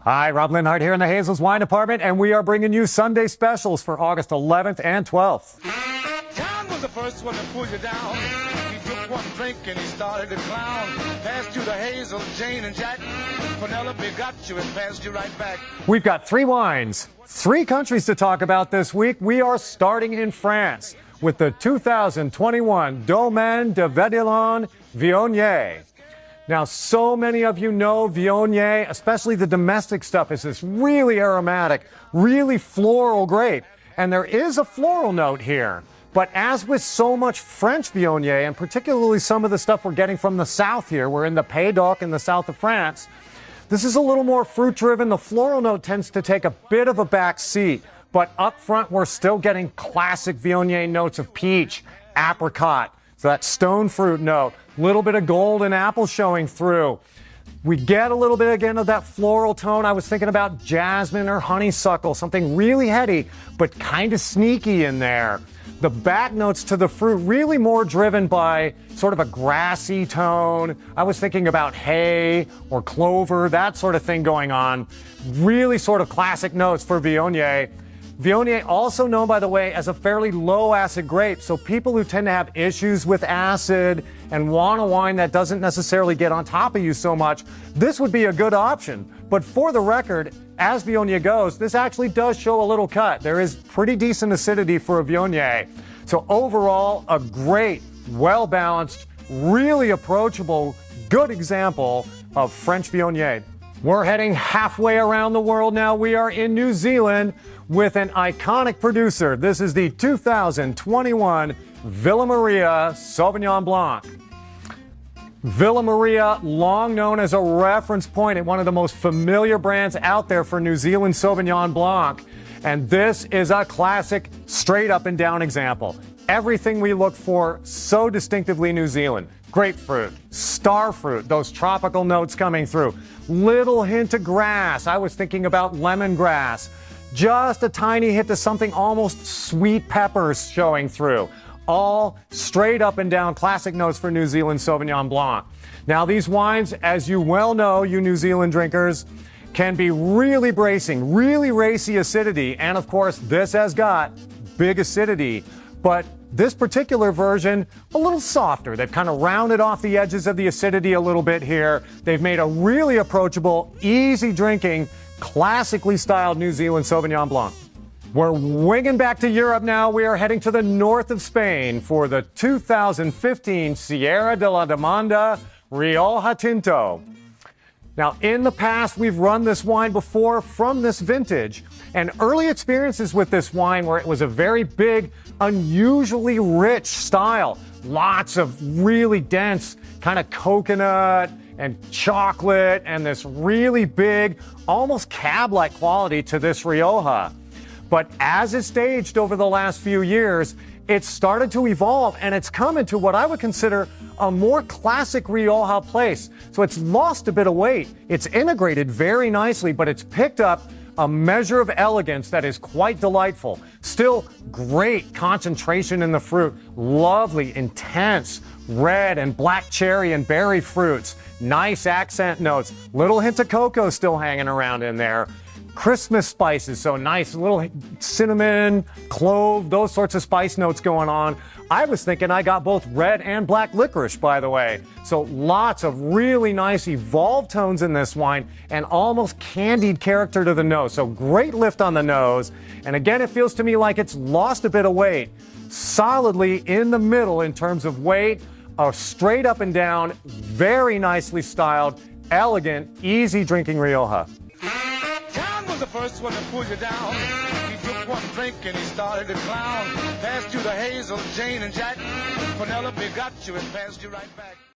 Hi, Rob Linhart here in the Hazel's Wine Department, and we are bringing you Sunday specials for August 11th and 12th. John was the first one to pull you down. He took one drink and he started to clown. Passed you the Hazel, Jane, and Jack. Penelope got you and passed you right back. We've got 3 wines, 3 countries to talk about this week. We are starting in France with the 2021 Domaine de Viognier. Now, so many of you know Viognier, especially the domestic stuff, is this really aromatic, really floral grape. And there is a floral note here. But as with so much French Viognier, and particularly some of the stuff we're getting from the south here, we're in the Pays d'Oc in the south of France, this is a little more fruit-driven. The floral note tends to take a bit of a back seat. But up front, we're still getting classic Viognier notes of peach, apricot, so that stone fruit note, a little bit of golden apple showing through. We get a little bit again of that floral tone. I was thinking about jasmine or honeysuckle, something really heady, but kind of sneaky in there. The back notes to the fruit really more driven by sort of a grassy tone. I was thinking about hay or clover, that sort of thing going on. Really sort of classic notes for Viognier. Viognier, also known, by the way, as a fairly low-acid grape, so people who tend to have issues with acid and want a wine that doesn't necessarily get on top of you so much, this would be a good option. But for the record, as Viognier goes, this actually does show a little cut. There is pretty decent acidity for a Viognier. So overall, a great, well-balanced, really approachable, good example of French Viognier. We're heading halfway around the world now. We are in New Zealand with an iconic producer. This is the 2021 Villa Maria Sauvignon Blanc. Villa Maria, long known as a reference point and one of the most familiar brands out there for New Zealand Sauvignon Blanc. And this is a classic, straight up and down example. Everything we look for so distinctively New Zealand. Grapefruit, star fruit, those tropical notes coming through. Little hint of grass. I was thinking about lemongrass. Just a tiny hint of something almost sweet peppers showing through. All straight up and down classic notes for New Zealand Sauvignon Blanc. Now these wines, as you well know, you New Zealand drinkers, can be really bracing, really racy acidity. And of course, this has got big acidity. But this particular version, a little softer. They've kind of rounded off the edges of the acidity a little bit here. They've made a really approachable, easy drinking, classically styled New Zealand Sauvignon Blanc. We're winging back to Europe now. We are heading to the north of Spain for the 2015 Sierra de la Demanda Rioja Tinto. Now, in the past, we've run this wine before from this vintage, and early experiences with this wine where it was a very big, unusually rich style. Lots of really dense kind of coconut and chocolate and this really big, almost cab-like quality to this Rioja. But as it's aged over the last few years, it's started to evolve and it's come into what I would consider a more classic Rioja place. So it's lost a bit of weight. It's integrated very nicely, but it's picked up a measure of elegance that is quite delightful. Still great concentration in the fruit. Lovely, intense red and black cherry and berry fruits. Nice accent notes. Little hint of cocoa still hanging around in there. Christmas spices, so nice little cinnamon, clove, those sorts of spice notes going on. I was thinking I got both red and black licorice, by the way. So lots of really nice evolved tones in this wine and almost candied character to the nose. So great lift on the nose. And again, it feels to me like it's lost a bit of weight. Solidly in the middle in terms of weight, a straight up and down, very nicely styled, elegant, easy drinking Rioja. Was the first one to pull you down. He took one drink and he started to clown. Passed you the Hazel, Jane, and Jack. Penelope got you and passed you right back.